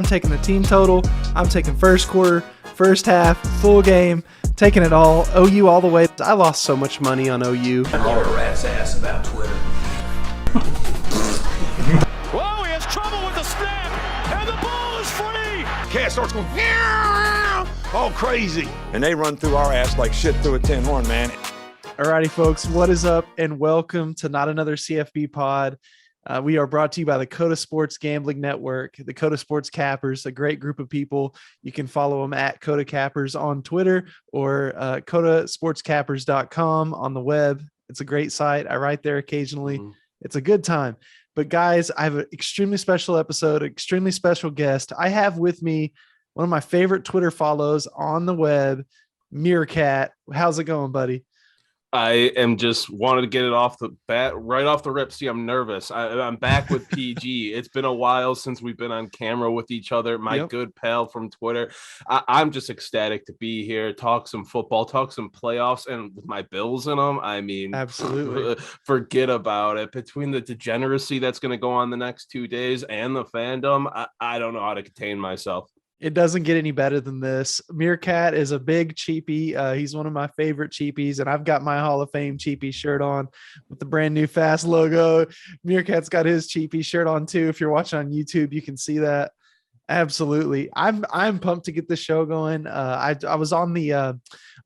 taking the team total. I'm taking first quarter, first half, full game, taking it all. OU all the way. I lost so much money on OU. I give a rat's ass about Twitter. Whoa, he has trouble with the snap, and the ball is free. Cat starts going, all crazy. And they run through our ass like shit through a tin horn, man. Alrighty, folks, what is up? And welcome to Not Another CFB Pod. We are brought to you by the Coda Sports Gambling Network, the Coda Sports Cappers, a great group of people. You can follow them at Coda Cappers on Twitter or codasportscappers.com on the web. It's a great site. I write there occasionally. It's a good time. But guys, I have an extremely special episode, extremely special guest. I have with me one of my favorite Twitter follows on the web, Meerkat. How's it going, buddy? I am just wanted to get it off the bat, right off the rip. See, I'm nervous. I'm back with PG. It's been a while since we've been on camera with each other. My good pal from Twitter. I'm just ecstatic to be here, talk some football, talk some playoffs, and with my Bills in them, I mean, absolutely forget about it. Between the degeneracy that's going to go on the next 2 days and the fandom, I don't know how to contain myself. It doesn't get any better than this. Meerkat is a big cheapie. He's one of my favorite cheapies, and I've got my Hall of Fame cheapie shirt on with the brand new Fast logo. Meerkat's got his cheapie shirt on too. If you're watching on YouTube, you can see that. Absolutely. I'm pumped to get this show going. I was on the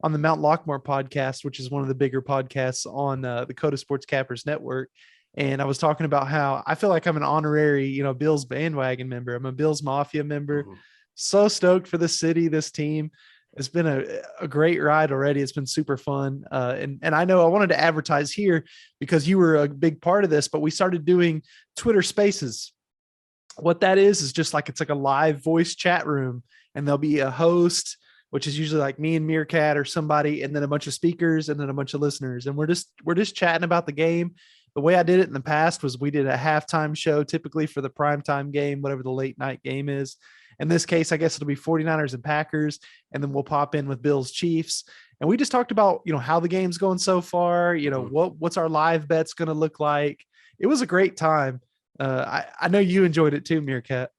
Mount Lockmore podcast, which is one of the bigger podcasts on the Coda Sports Cappers Network. And I was talking about how I feel like I'm an honorary, Bills bandwagon member. I'm a Bills Mafia member. Mm-hmm. So stoked for this city, this team. It's been a great ride already. It's been super fun. And I know I wanted to advertise here because you were a big part of this, but we started doing Twitter Spaces. What that is just like, it's like a live voice chat room, and there'll be a host, which is usually like me and Meerkat or somebody, and then a bunch of speakers and then a bunch of listeners. And we're just chatting about the game. The way I did it in the past was we did a halftime show, typically for the primetime game, whatever the late night game is. In this case, I guess it'll be 49ers and Packers, and then we'll pop in with Bills Chiefs. And we just talked about, how the game's going so far, what's our live bets going to look like. It was a great time. I know you enjoyed it too, Meerkat.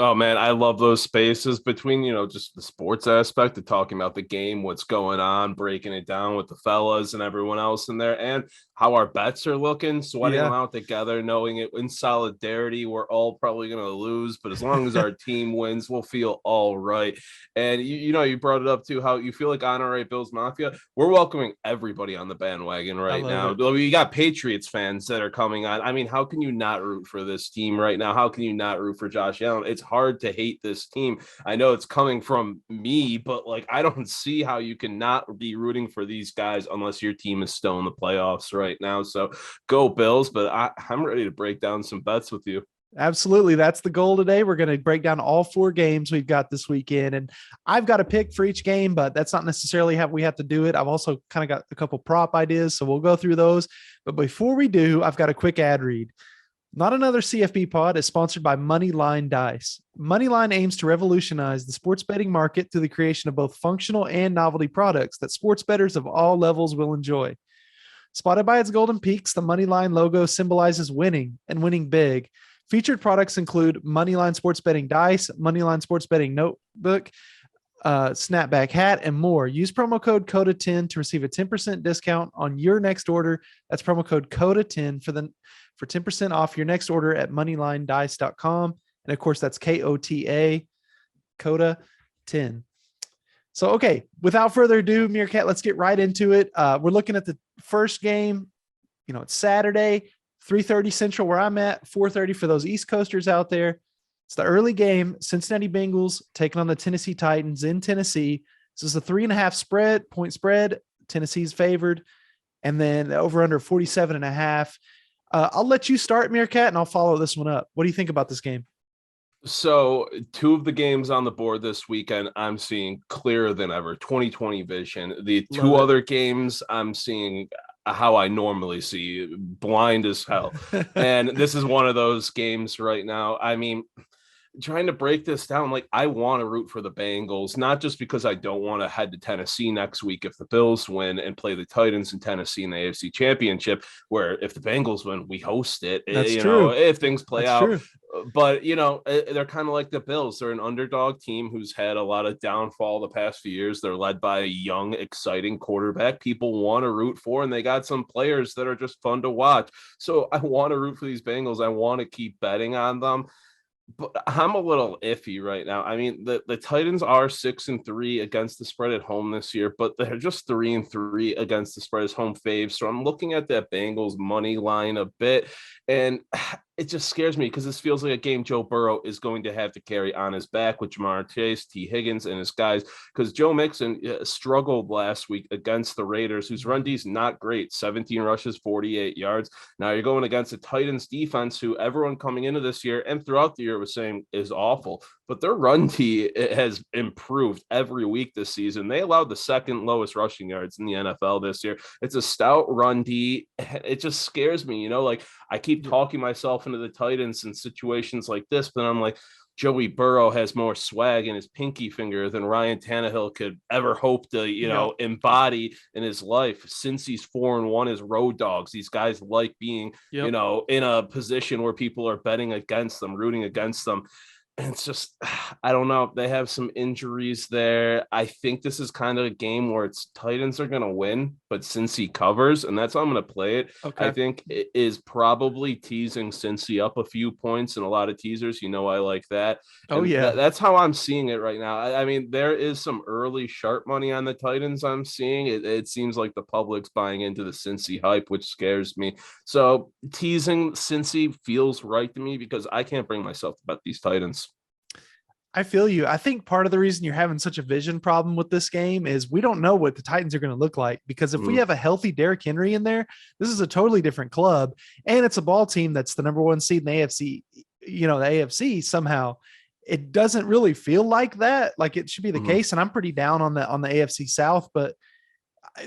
Oh man, I love those spaces between, just the sports aspect of talking about the game, what's going on, breaking it down with the fellas and everyone else in there, and how our bets are looking, sweating them out together, knowing it in solidarity. We're all probably going to lose, but as long as our team wins, we'll feel all right. And you brought it up too, how you feel like honorary Bills Mafia. We're welcoming everybody on the bandwagon right now. We got Patriots fans that are coming on. I mean, how can you not root for this team right now? How can you not root for Josh Allen? It's hard to hate this team. I know it's coming from me, but I don't see how you can not be rooting for these guys unless your team is still in the playoffs right now. So go Bills, but I'm ready to break down some bets with you. Absolutely. That's the goal today. We're going to break down all 4 games we've got this weekend, and I've got a pick for each game, but that's not necessarily how we have to do it. I've also kind of got a couple prop ideas, so we'll go through those. But before we do, I've got a quick ad read. Not Another CFB Pod is sponsored by Moneyline Dice. Moneyline aims to revolutionize the sports betting market through the creation of both functional and novelty products that sports bettors of all levels will enjoy. Spotted by its golden peaks, the Moneyline logo symbolizes winning and winning big. Featured products include Moneyline Sports Betting Dice, Moneyline Sports Betting Notebook, snapback hat, and more. Use promo code CODA10 to receive a 10% discount on your next order. That's promo code CODA10 for 10% off your next order at moneylinedice.com. And of course, that's KOTA, CODA10. So, okay, without further ado, Meerkat, let's get right into it. We're looking at the first game. It's Saturday, 3:30 Central where I'm at, 4:30 for those East Coasters out there. It's the early game. Cincinnati Bengals taking on the Tennessee Titans in Tennessee. This is a 3.5 point spread. Tennessee's favored. And then over under 47.5. I'll let you start, Meerkat, and I'll follow this one up. What do you think about this game? So 2 of the games on the board this weekend, I'm seeing clearer than ever, 20/20 vision. The 2 other games, I'm seeing how I normally see, blind as hell. And this is one of those games right now. I mean, trying to break this down, like I want to root for the Bengals, not just because I don't want to head to Tennessee next week if the Bills win and play the Titans in Tennessee in the AFC Championship, where if the Bengals win, we host it. That's you true. know, if things play That's out. true. But, you know, they're kind of like the Bills. They're an underdog team who's had a lot of downfall the past few years. They're led by a young, exciting quarterback people want to root for, and they got some players that are just fun to watch. So I want to root for these Bengals. I want to keep betting on them. But I'm a little iffy right now. I mean, the Titans are 6-3 against the spread at home this year, but they're just 3-3 against the spread as home faves. So I'm looking at that Bengals money line a bit, and it just scares me because this feels like a game Joe Burrow is going to have to carry on his back with Jamar Chase, T. Higgins, and his guys. Because Joe Mixon struggled last week against the Raiders, whose run D is not great. 17 rushes, 48 yards. Now you're going against the Titans defense, who everyone coming into this year and throughout the year was saying is awful. But their run D has improved every week this season. They allowed the second lowest rushing yards in the NFL this year. It's a stout run D. It just scares me, you know, like I keep talking myself into the Titans in situations like this, but I'm like, Joey Burrow has more swag in his pinky finger than Ryan Tannehill could ever hope to, you know, embody in his life. Since he's 4-1 as road dogs, these guys like being, you know, in a position where people are betting against them, rooting against them. And it's just, I don't know. They have some injuries there. I think this is kind of a game where it's Titans are going to win, but Cincy covers, and that's how I'm going to play it. Okay. I think it is probably teasing Cincy up a few points and a lot of teasers. You know, I like that. Oh, and yeah. That's how I'm seeing it right now. I mean, there is some early sharp money on the Titans I'm seeing. It seems like the public's buying into the Cincy hype, which scares me. So teasing Cincy feels right to me because I can't bring myself to bet these Titans. I feel you. I think part of the reason you're having such a vision problem with this game is we don't know what the Titans are going to look like, because if we have a healthy Derrick Henry in there, this is a totally different club. And it's a ball team that's the number one seed in the AFC. You know, the AFC somehow, it doesn't really feel like that. Like it should be the case. And I'm pretty down on the AFC South, but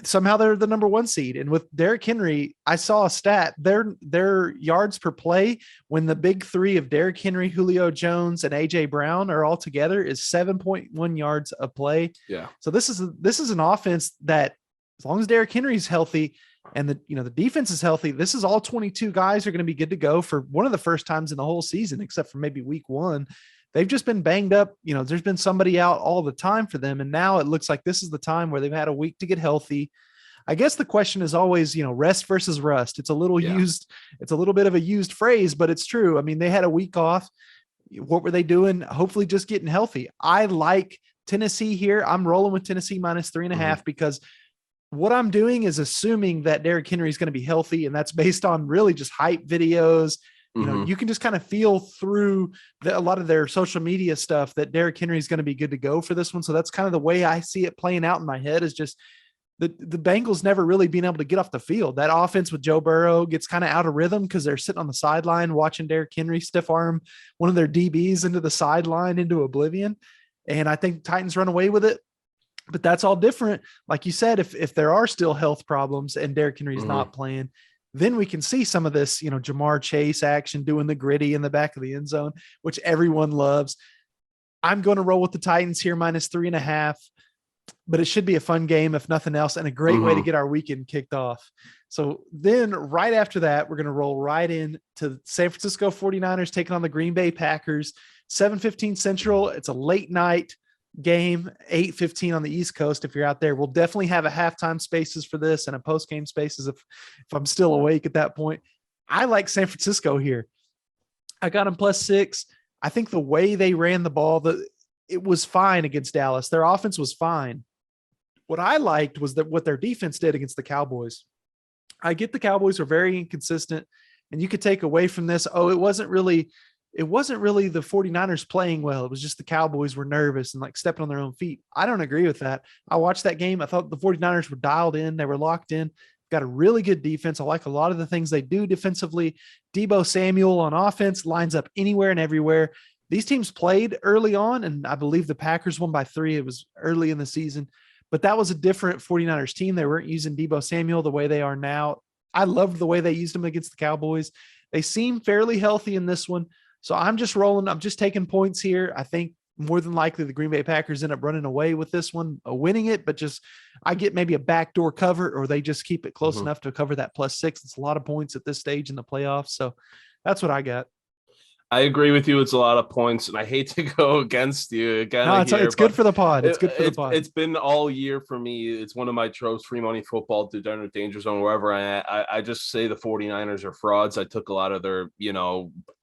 somehow they're the number one seed. And with Derrick Henry, I saw a stat, their yards per play when the big three of Derrick Henry, Julio Jones, and AJ Brown are all together is 7.1 yards a play. Yeah. So this is an offense that, as long as Derrick Henry's healthy and the defense is healthy, this is all 22 guys are going to be good to go for one of the first times in the whole season, except for maybe week one. They've just been banged up. You know, there's been somebody out all the time for them. And now it looks like this is the time where they've had a week to get healthy. I guess the question is always, you know, rest versus rust. It's a little used. It's a little bit of a used phrase, but it's true. I mean, they had a week off. What were they doing? Hopefully just getting healthy. I like Tennessee here. I'm rolling with Tennessee minus 3.5 because what I'm doing is assuming that Derrick Henry is going to be healthy. And that's based on really just hype videos. You know, you can just kind of feel through a lot of their social media stuff that Derrick Henry is going to be good to go for this one. So that's kind of the way I see it playing out in my head, is just the Bengals never really being able to get off the field. That offense with Joe Burrow gets kind of out of rhythm because they're sitting on the sideline watching Derrick Henry stiff arm one of their DBs into the sideline into oblivion. And I think Titans run away with it. But that's all different. Like you said, if there are still health problems and Derrick Henry's not playing, then we can see some of this, you know, Jamar Chase action doing the gritty in the back of the end zone, which everyone loves. I'm going to roll with the Titans here minus 3.5, but it should be a fun game, if nothing else, and a great way to get our weekend kicked off. So then right after that, we're going to roll right in to San Francisco 49ers taking on the Green Bay Packers, 7:15 Central. It's a late night game, 8:15 on the East Coast. If you're out there, we'll definitely have a halftime spaces for this and a post-game spaces if I'm still awake at that point. I like San Francisco here. I got them +6. I think the way they ran the ball, it was fine against Dallas. Their offense was fine. What I liked was that what their defense did against the Cowboys. I get the Cowboys were very inconsistent, and you could take away from this, it wasn't really the 49ers playing well. It was just the Cowboys were nervous and like stepping on their own feet. I don't agree with that. I watched that game. I thought the 49ers were dialed in. They were locked in. Got a really good defense. I like a lot of the things they do defensively. Deebo Samuel on offense lines up anywhere and everywhere. These teams played early on, and I believe the Packers won by 3. It was early in the season, but that was a different 49ers team. They weren't using Deebo Samuel the way they are now. I loved the way they used him against the Cowboys. They seem fairly healthy in this one. So I'm just rolling. I'm just taking points here. I think more than likely the Green Bay Packers end up running away with this one, winning it, but just I get maybe a backdoor cover, or they just keep it close enough to cover that +6. It's a lot of points at this stage in the playoffs. So that's what I got. I agree with you. It's a lot of points, and I hate to go against you again. No, it's good for the pod. It's good for the pod. It's been all year for me. It's one of my tropes, free money football, degenerate danger zone, wherever I just say the 49ers are frauds. I took a lot of their,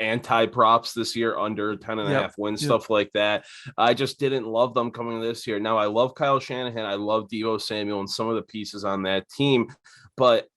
anti-props this year, under 10.5 wins, stuff like that. I just didn't love them coming this year. Now, I love Kyle Shanahan. I love Deebo Samuel and some of the pieces on that team, but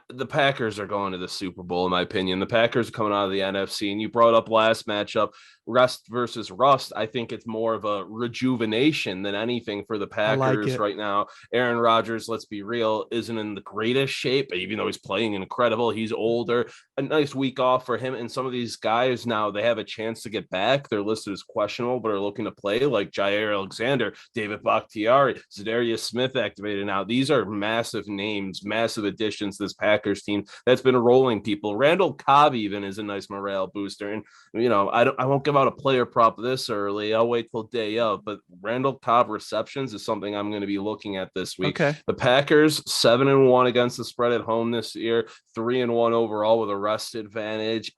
the Packers are going to the Super Bowl, in my opinion. The Packers are coming out of the NFC, and you brought up last matchup, rest versus rust. I think it's more of a rejuvenation than anything for the Packers right now. Aaron Rodgers, let's be real, isn't in the greatest shape, even though he's playing incredible. He's older. A nice week off for him. And some of these guys now, they have a chance to get back. They're listed as questionable, but are looking to play, like Jair Alexander, David Bakhtiari, Zadarius Smith activated now. These are massive names, massive additions to this Packers team that's been rolling people. Randall Cobb even is a nice morale booster. And, I won't give out a player prop this early. I'll wait till day of, but Randall Cobb receptions is something I'm going to be looking at this week. Okay. The Packers 7-1 against the spread at home this year, 3-1 overall with a rest advantage.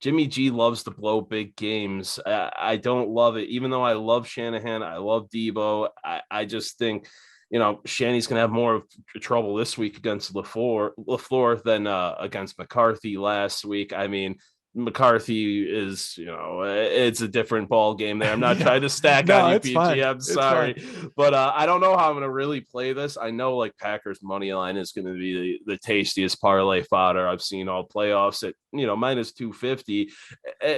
Jimmy G loves to blow big games. I don't love it. Even though I love Shanahan, I love Deebo. I just think, Shanny's going to have more trouble this week against LaFleur than against McCarthy last week. I mean, McCarthy is, it's a different ball game there. I'm not trying to stack on you, PG. Fine. I'm sorry. But I don't know how I'm going to really play this. I know Packers money line is going to be the tastiest parlay fodder I've seen all playoffs at, -250.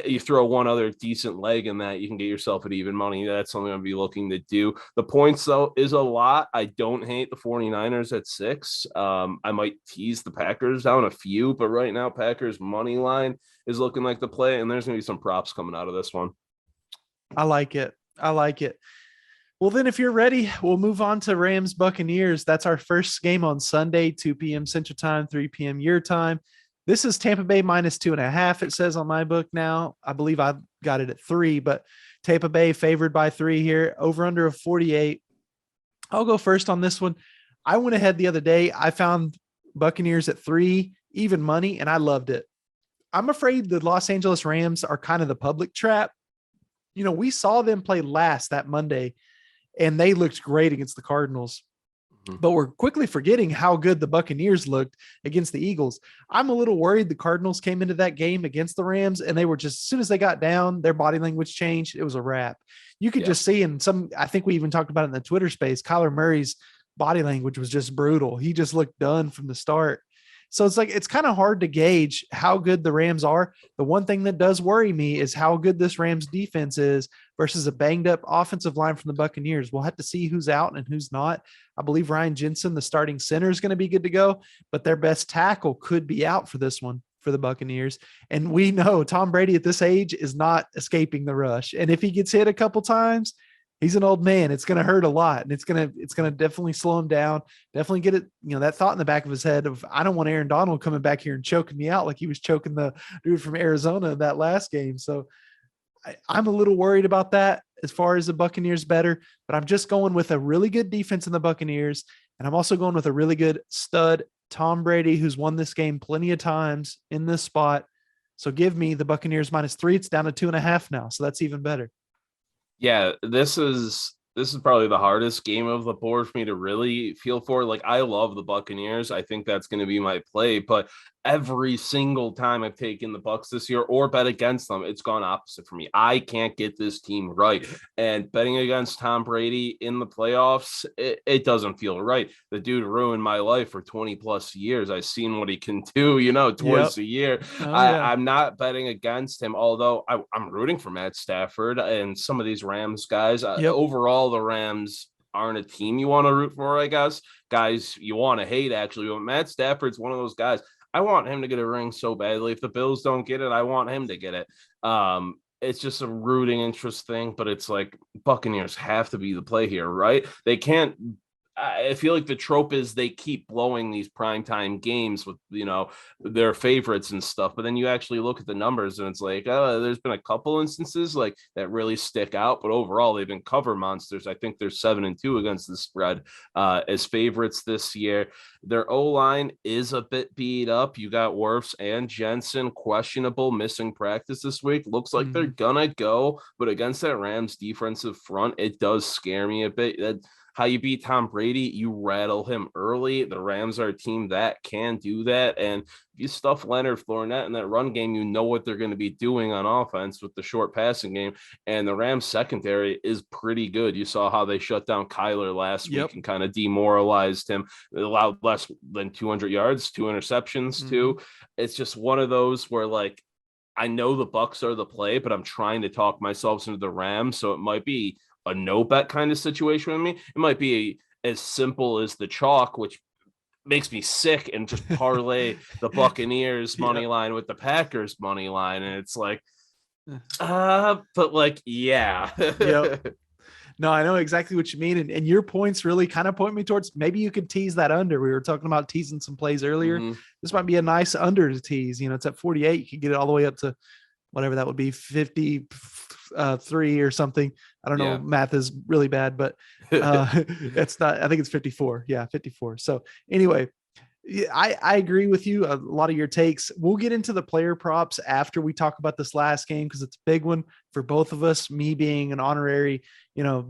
You throw one other decent leg in that, you can get yourself at even money. That's something I'll be looking to do. The points, though, is a lot. I don't hate the 49ers at 6. I might tease the Packers down a few, but right now, Packers money line is looking like the play, and there's going to be some props coming out of this one. I like it. Well, then if you're ready, we'll move on to Rams Buccaneers. That's our first game on Sunday, 2 p.m. Central Time, 3 p.m. your time. This is Tampa Bay -2.5. It says on my book now. I believe I got it at 3, but Tampa Bay favored by 3 here, over under of 48. I'll go first on this one. I went ahead the other day. I found Buccaneers at 3, even money, and I loved it. I'm afraid the Los Angeles Rams are kind of the public trap. We saw them play last that Monday, and they looked great against the Cardinals. But we're quickly forgetting how good the Buccaneers looked against the Eagles. I'm a little worried the Cardinals came into that game against the Rams, and they were just, as soon as they got down, their body language changed. It was a wrap. You could just see I think we even talked about it in the Twitter space, Kyler Murray's body language was just brutal. He just looked done from the start. So it's kind of hard to gauge how good the Rams are. The one thing that does worry me is how good this Rams defense is versus a banged up offensive line from the Buccaneers. We'll have to see who's out and who's not. I believe Ryan Jensen, the starting center, is going to be good to go, but their best tackle could be out for this one for the Buccaneers. And we know Tom Brady at this age is not escaping the rush. And if he gets hit a couple times, he's an old man. It's going to hurt a lot, and it's going to definitely slow him down. Definitely get it, that thought in the back of his head of, I don't want Aaron Donald coming back here and choking me out like he was choking the dude from Arizona in that last game. So I'm a little worried about that as far as the Buccaneers better, but I'm just going with a really good defense in the Buccaneers. And I'm also going with a really good stud Tom Brady, who's won this game plenty of times in this spot. So give me the Buccaneers -3. It's down to 2.5 now. So that's even better. Yeah, this is probably the hardest game of the board for me to really feel for. I love the Buccaneers. I think that's going to be my play, but every single time I've taken the Bucs this year or bet against them, it's gone opposite for me. I can't get this team right. And betting against Tom Brady in the playoffs, it doesn't feel right. The dude ruined my life for 20 plus years. I've seen what he can do, twice a year. I'm not betting against him, although I'm rooting for Matt Stafford and some of these Rams guys. Overall, the Rams aren't a team you want to root for, I guess. Guys you want to hate, actually. But Matt Stafford's one of those guys. I want him to get a ring so badly. If the Bills don't get it, I want him to get it. It's just a rooting interest thing, but it's Buccaneers have to be the play here, right? They can't. I feel like the trope is they keep blowing these primetime games with, their favorites and stuff. But then you actually look at the numbers and it's like, there's been a couple instances like that really stick out. But overall, they've been cover monsters. I think they're 7-2 against the spread as favorites this year. Their O-line is a bit beat up. You got Wirfs and Jensen questionable, missing practice this week. Looks like they're gonna go, but against that Rams defensive front, it does scare me a bit. That how you beat Tom Brady, you rattle him early. The Rams are a team that can do that. And if you stuff Leonard Fournette in that run game, you know what they're going to be doing on offense with the short passing game. And the Rams secondary is pretty good. You saw how they shut down Kyler last week and kind of demoralized him. It allowed less than 200 yards, 2 interceptions too. It's just one of those where, like, I know the Bucs are the play, but I'm trying to talk myself into the Rams. So it might be a no bet kind of situation with me. It might be as simple as the chalk, which makes me sick, and just parlay the Buccaneers money line with the Packers money line. And it's like, but like, yeah. No, I know exactly what you mean. And your points really kind of point me towards maybe you could tease that under. We were talking about teasing some plays earlier. This might be a nice under to tease. It's at 48. You could get it all the way up to whatever that would be, 53 or something. I don't know. Math is really bad, but it's not, I think it's 54. Yeah, 54. So anyway, I agree with you. A lot of your takes. We'll get into the player props after we talk about this last game, because it's a big one for both of us, me being an honorary,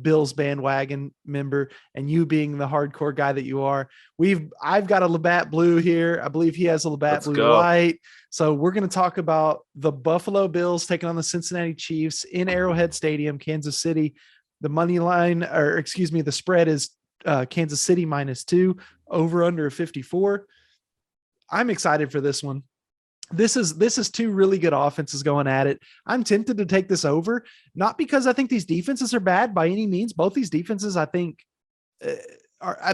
Bills bandwagon member, and you being the hardcore guy that you are. I've got a Labatt Blue here. I believe he has a Labatt Blue White. So we're going to talk about the Buffalo Bills taking on the Cincinnati Chiefs in Arrowhead Stadium, Kansas City. The money line, the spread is Kansas City -2, over under 54. I'm excited for this one. This is two really good offenses going at it. I'm tempted to take this over, not because I think these defenses are bad by any means. Both these defenses, I think,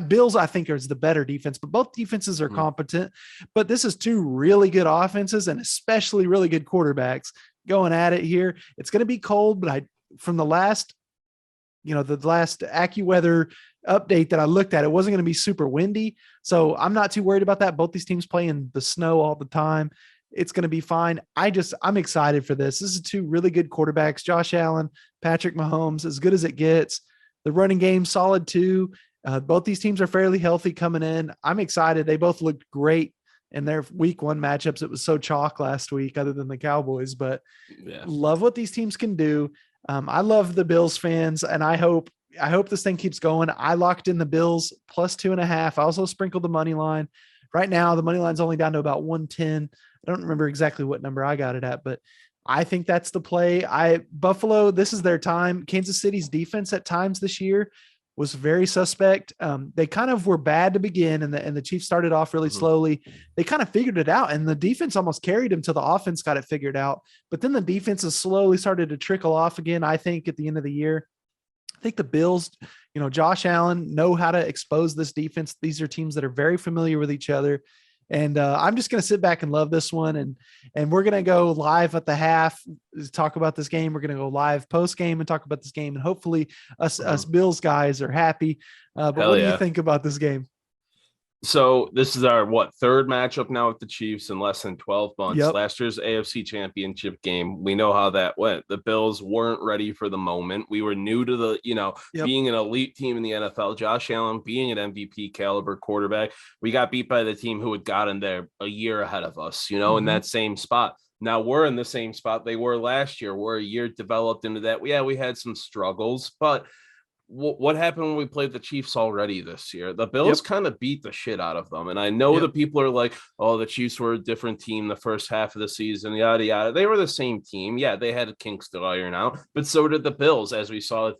Bills, I think, is the better defense, but both defenses are competent. But this is two really good offenses, and especially really good quarterbacks going at it here. It's going to be cold, but from the last AccuWeather update that I looked at, it wasn't going to be super windy. So I'm not too worried about that. Both these teams play in the snow all the time. It's going to be fine. I'm excited for this. This is two really good quarterbacks, Josh Allen, Patrick Mahomes, as good as it gets. The running game solid too. Both these teams are fairly healthy coming in. I'm excited. They both looked great in their week 1 matchups. It was so chalk last week, other than the Cowboys, but love what these teams can do. I love the Bills fans, and I hope this thing keeps going. I locked in the Bills +2.5. I also sprinkled the money line. Right now, the money line's only down to about 110. I don't remember exactly what number I got it at, but I think that's the play. Buffalo, this is their time. Kansas City's defense at times this year was very suspect. They kind of were bad to begin, and the Chiefs started off really slowly. They kind of figured it out, and the defense almost carried them till the offense got it figured out. But then the defense has slowly started to trickle off again, I think, at the end of the year. I think the Bills, Josh Allen, know how to expose this defense. These are teams that are very familiar with each other. And I'm just going to sit back and love this one. And we're going to go live at the half, talk about this game. We're going to go live post game and talk about this game. And hopefully us Bills guys are happy. But what do you think about this game? So this is our third matchup now with the Chiefs in less than 12 months. Last year's AFC Championship game, we know how that went. The Bills weren't ready for the moment. We were new to the, being an elite team in the NFL. Josh Allen being an MVP caliber quarterback. We got beat by the team who had gotten there a year ahead of us, in that same spot. Now we're in the same spot they were last year. We're a year developed into that. Yeah, we had some struggles, but what happened when we played the Chiefs already this year? The Bills kind of beat the shit out of them. And I know that people are like, oh, the Chiefs were a different team the first half of the season, yada, yada. They were the same team. Yeah, they had kinks to iron out, but so did the Bills, as we saw,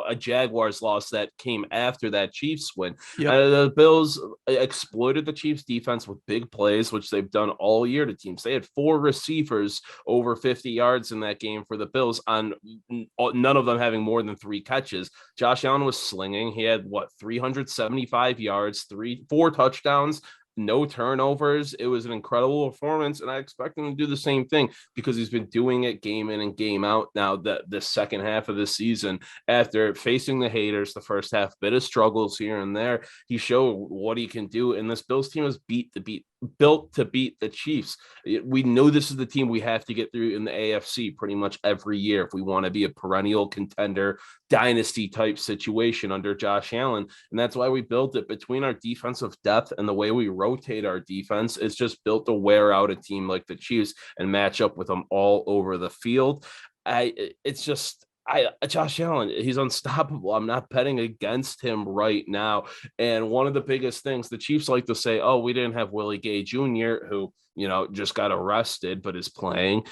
a Jaguars loss that came after that Chiefs win. The Bills exploited the Chiefs defense with big plays, which they've done all year to teams. They had 4 receivers over 50 yards in that game for the Bills, on none of them having more than 3 catches. Josh Allen was slinging. He had 375 yards, 4 touchdowns. no turnovers. It was an incredible performance, and I expect him to do the same thing because he's been doing it game in and game out now. The second half of the season, after facing the haters, the first half, bit of struggles here and there, he showed what he can do. And this Bills team is built to beat the Chiefs. We know this is the team we have to get through in the AFC pretty much every year if we want to be a perennial contender, dynasty type situation under Josh Allen. And that's why we built it. Between our defensive depth and the way we rotate our defense, it's just built to wear out a team like the Chiefs and match up with them all over the field. Josh Allen, he's unstoppable. I'm not betting against him right now. And one of the biggest things the Chiefs like to say, oh, we didn't have Willie Gay Jr., who, just got arrested, but is playing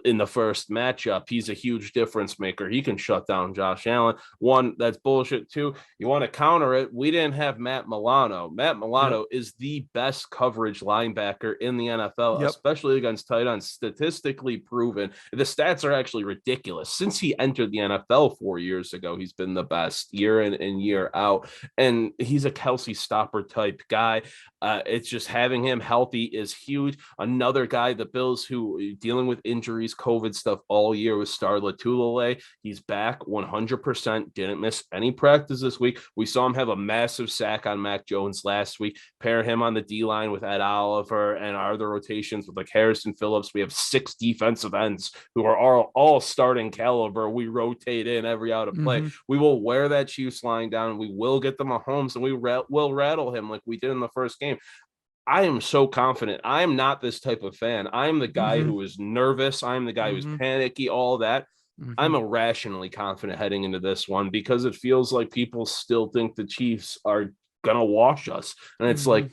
in the first matchup. He's a huge difference maker. He can shut down Josh Allen. One, that's bullshit. Two, you want to counter it. We didn't have Matt Milano. Matt Milano is the best coverage linebacker in the NFL, especially against tight ends, statistically proven. The stats are actually ridiculous. Since he entered the NFL 4 years ago, he's been the best year in and year out. And he's a Kelsey stopper type guy. It's just having him healthy is huge. Another guy, the Bills, who dealing with injuries, COVID stuff all year, was Star Lotulelei. He's back 100%, didn't miss any practice this week. We saw him have a massive sack on Mac Jones last week. Pair him on the D-line with Ed Oliver and our other rotations with like Harrison Phillips. We have 6 defensive ends who are all starting caliber. We rotate in every out of play. We will wear that Chiefs line down. We will get them a Mahomes, and we will rattle him like we did in the first game. I am so confident. I am not this type of fan. I am the guy who is nervous. I'm the guy who's panicky, all that. I'm irrationally confident heading into this one because it feels like people still think the Chiefs are going to wash us. And it's like,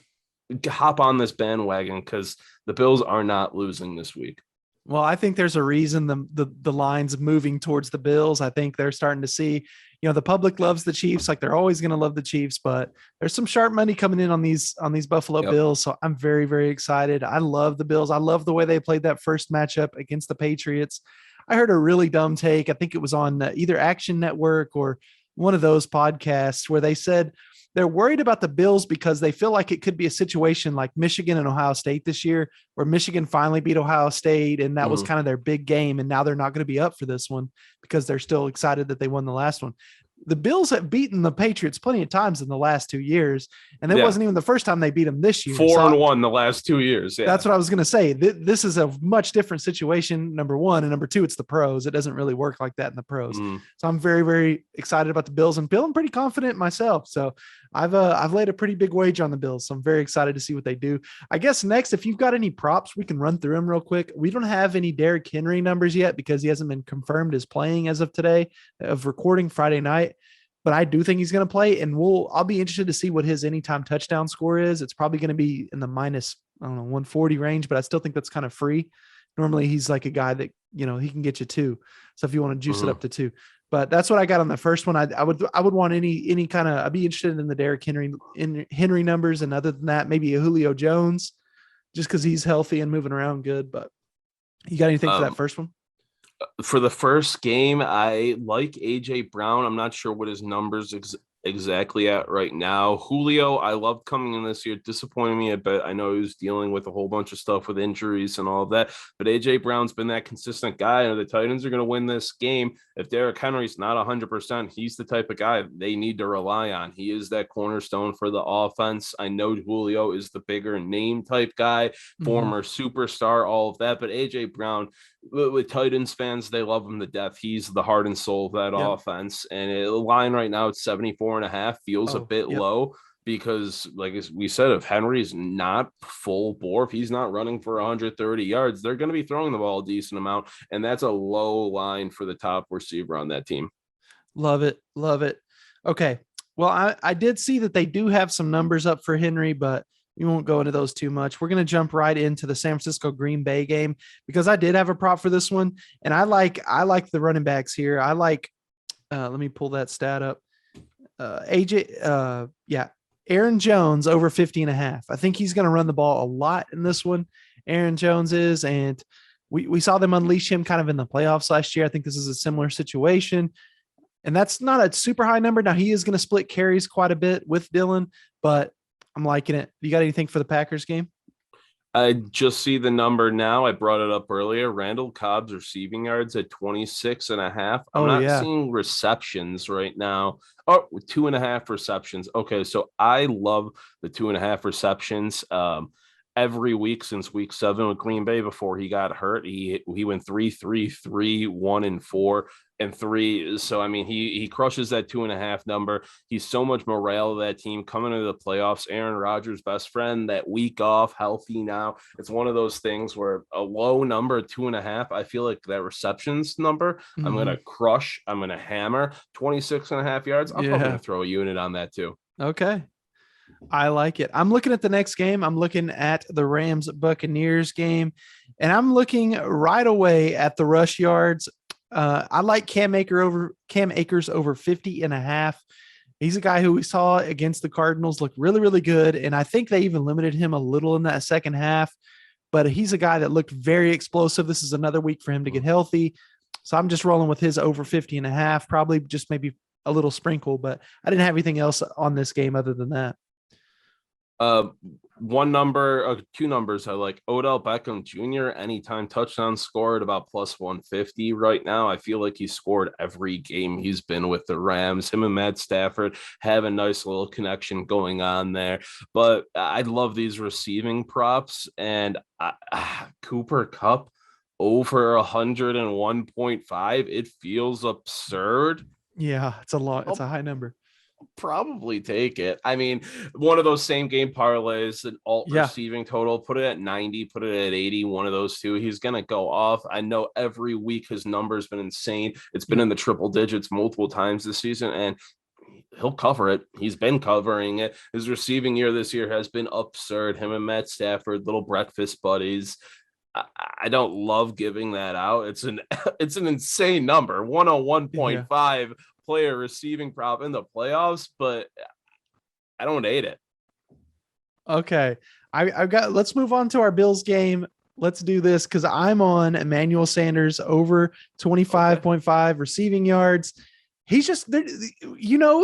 hop on this bandwagon because the Bills are not losing this week. Well, I think there's a reason the line's moving towards the Bills. I think they're starting to see, the public loves the Chiefs. Like they're always going to love the Chiefs, but there's some sharp money coming in on these Buffalo Bills. So I'm very, very excited. I love the Bills. I love the way they played that first matchup against the Patriots. I heard a really dumb take. I think it was on either Action Network or one of those podcasts where they said they're worried about the Bills because they feel like it could be a situation like Michigan and Ohio State this year, where Michigan finally beat Ohio State. And that was kind of their big game. And now they're not going to be up for this one because they're still excited that they won the last one. The Bills have beaten the Patriots plenty of times in the last 2 years. And it wasn't even the first time they beat them this year. 4-1 the last 2 years. Yeah. That's what I was going to say. This is a much different situation, number one. And number two, it's the pros. It doesn't really work like that in the pros. So I'm very, very excited about the Bills and feeling pretty confident myself. So I've laid a pretty big wager on the Bills. So I'm very excited to see what they do. I guess next, if you've got any props, we can run through them real quick. We don't have any Derrick Henry numbers yet because he hasn't been confirmed as playing as of today of recording Friday night. But I do think he's going to play, and I'll be interested to see what his anytime touchdown score is. It's probably going to be in the minus, 140 range, but I still think that's kind of free. Normally he's like a guy that, he can get you 2. So if you want to juice it up to 2, but that's what I got on the first one. I would want any kind of, I'd be interested in the Derrick Henry numbers. And other than that, maybe a Julio Jones, just cause he's healthy and moving around good. But you got anything for that first one? For the first game, I like AJ Brown. I'm not sure what his numbers exactly at right now. Julio, I loved coming in this year, disappointed me a bit. I know he was dealing with a whole bunch of stuff with injuries and all of that, but AJ Brown's been that consistent guy, and the Titans are going to win this game. If Derrick Henry's not 100%, he's the type of guy they need to rely on. He is that cornerstone for the offense. I know Julio is the bigger name type guy, former superstar, all of that, but AJ Brown, with Titans fans, they love him to death. He's the heart and soul of that offense. And the line right now, it's 74.5, feels a bit low because, like we said, if Henry's not full bore, if he's not running for 130 yards, they're going to be throwing the ball a decent amount. And that's a low line for the top receiver on that team. Love it. Love it. Okay. Well, I did see that they do have some numbers up for Henry, but we won't go into those too much. We're going to jump right into the San Francisco Green Bay game because I did have a prop for this one. And I like the running backs here. I like, let me pull that stat up. Aaron Jones over 50.5. I think he's going to run the ball a lot in this one. Aaron Jones is, and we saw them unleash him kind of in the playoffs last year. I think this is a similar situation. And that's not a super high number. Now he is going to split carries quite a bit with Dylan, but I'm liking it. You got anything for the Packers game? I just see the number now. I brought it up earlier. Randall Cobb's receiving yards at 26.5. I'm Oh not yeah. seeing receptions right now. Oh, 2.5 receptions. Okay, so I love the 2.5 receptions. Every week since week 7 with Green Bay before he got hurt, he went 3-3-3, 1-4, and 3. So I mean, he crushes that 2.5 number. He's so much morale of that team coming into the playoffs. Aaron Rodgers' best friend, that week off, healthy now. It's one of those things where a low number, 2.5. I feel like that receptions number, I'm gonna crush. I'm gonna hammer 26.5 yards. I'm probably Yeah. gonna throw a unit on that too. Okay. I like it. I'm looking at the next game. I'm looking at the Rams Buccaneers game, and I'm looking right away at the rush yards. I like Cam Akers over 50.5. He's a guy who we saw against the Cardinals look really, really good. And I think they even limited him a little in that second half, but he's a guy that looked very explosive. This is another week for him to get healthy. So I'm just rolling with his over 50.5, probably just maybe a little sprinkle, but I didn't have anything else on this game other than that. Two numbers I like. Odell Beckham Jr. anytime touchdown scored about plus 150 right now. I feel like he scored every game he's been with the Rams. Him and Matt Stafford have a nice little connection going on there. But I love these receiving props, and Cooper Kupp over 101.5. It feels absurd. Yeah, it's a high number. Probably take it. I mean, one of those same game parlays, an alt Yeah. receiving total, put it at 90, put it at 80, one of those two. He's going to go off. I know every week his number's been insane. It's been in the triple digits multiple times this season, and he'll cover it. He's been covering it. His receiving year this year has been absurd. Him and Matt Stafford, little breakfast buddies. I don't love giving that out. It's an insane number, 101.5 player receiving prop in the playoffs, but I don't hate it. Okay. Let's move on to our Bills game. Let's do this because I'm on Emmanuel Sanders over 25.5 receiving yards. He's just there,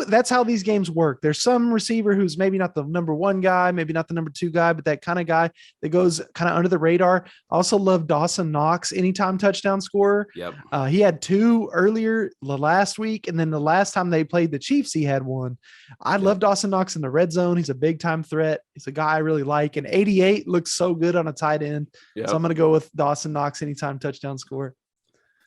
that's how these games work. There's some receiver who's maybe not the number 1 guy, maybe not the number 2 guy, but that kind of guy that goes kind of under the radar. I also love Dawson Knox, anytime touchdown scorer. Yep. He had 2 earlier last week, and then the last time they played the Chiefs, he had 1. I love Dawson Knox in the red zone. He's a big time threat. He's a guy I really like. And 88 looks so good on a tight end. Yep. So I'm going to go with Dawson Knox, anytime touchdown scorer.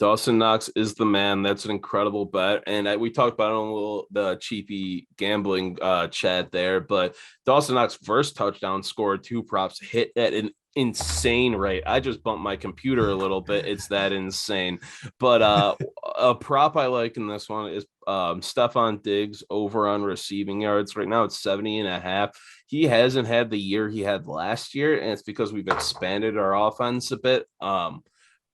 Dawson Knox is the man. That's an incredible bet. And we talked about it on the cheapy gambling chat there, but Dawson Knox first touchdown scored 2 props hit at an insane rate. I just bumped my computer a little bit. It's that insane. But a prop I like in this one is Stephon Diggs over on receiving yards. Right now it's 70.5. He hasn't had the year he had last year, and it's because we've expanded our offense a bit.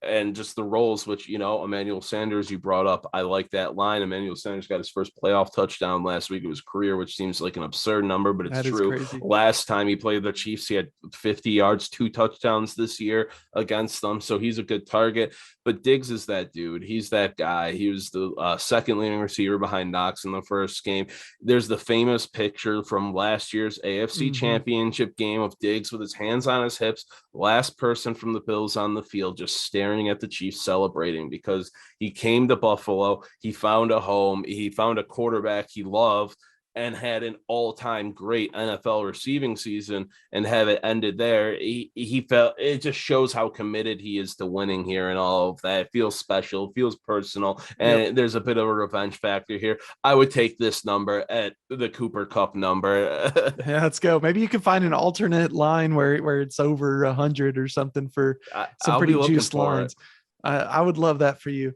And just the roles, which, Emmanuel Sanders, you brought up. I like that line. Emmanuel Sanders got his first playoff touchdown last week of his career, which seems like an absurd number, but it's true. Crazy. Last time he played the Chiefs, he had 50 yards, 2 touchdowns this year against them. So he's a good target. But Diggs is that dude. He's that guy. He was the second leading receiver behind Knox in the first game. There's the famous picture from last year's AFC Championship game of Diggs with his hands on his hips, last person from the Bills on the field, just staring at the Chiefs, celebrating because he came to Buffalo. He found a home. He found a quarterback he loved and had an all-time great NFL receiving season, and have it ended there. He felt it just shows how committed he is to winning here and all of that. It feels special, it feels personal, and there's a bit of a revenge factor here. I would take this number at the Cooper Kupp number. Yeah, let's go. Maybe you can find an alternate line where it's over 100 or something for some pretty juiced lines. I would love that for you.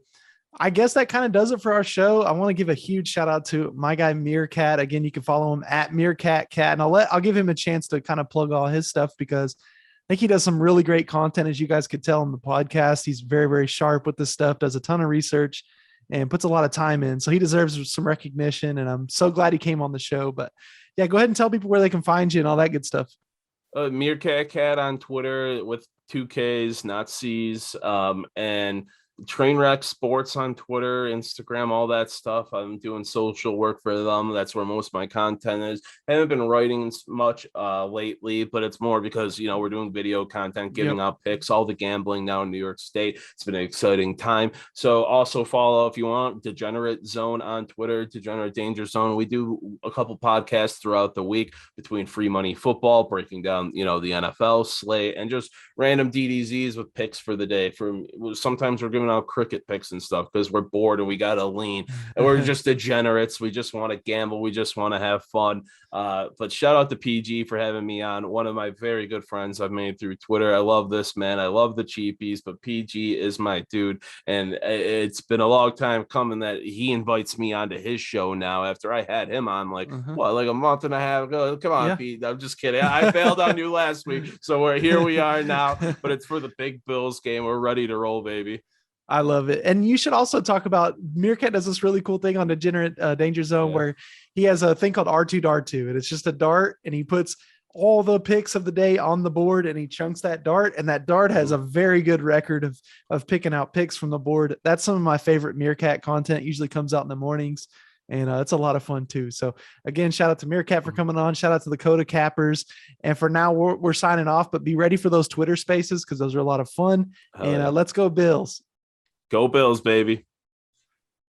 I guess that kind of does it for our show. I want to give a huge shout out to my guy Meerkat. Again, you can follow him at MeerkatCat, and I'll give him a chance to kind of plug all his stuff because I think he does some really great content, as you guys could tell in the podcast. He's very, very sharp with this stuff, does a ton of research, and puts a lot of time in. So he deserves some recognition, and I'm so glad he came on the show. But yeah, go ahead and tell people where they can find you and all that good stuff. MeerkatCat on Twitter with 2 Ks, not Cs, and Trainwreck Sports on Twitter, Instagram, all that stuff. I'm doing social work for them. That's where most of my content is. I haven't been writing much lately, but it's more because, we're doing video content, giving out picks, all the gambling now in New York State. It's been an exciting time. So also follow, if you want, Degenerate Zone on Twitter, Degenerate Danger Zone. We do a couple podcasts throughout the week between Free Money Football, breaking down, the NFL slate, and just random DDZs with picks for the day. Sometimes we're giving out cricket picks and stuff because we're bored and we got to lean, and we're just degenerates. We just want to gamble. We just want to have fun. But shout out to PG for having me on. One of my very good friends I've made through Twitter. I love this man. I love the cheapies, but PG is my dude. And it's been a long time coming that he invites me onto his show now after I had him on like a month and a half ago. Come on, Pete. I'm just kidding. I failed on you last week. So here we are now, but it's for the big Bills game. We're ready to roll, baby. I love it. And you should also talk about Meerkat does this really cool thing on Degenerate Danger Zone where he has a thing called R2 Dart2, and it's just a dart, and he puts all the picks of the day on the board and he chunks that dart, and that dart has a very good record of picking out picks from the board. That's some of my favorite Meerkat content. Usually comes out in the mornings, and it's a lot of fun too. So again, shout out to Meerkat for coming on. Shout out to the Coda Cappers. And for now we're signing off, but be ready for those Twitter spaces because those are a lot of fun. Let's go Bills. Go Bills, baby.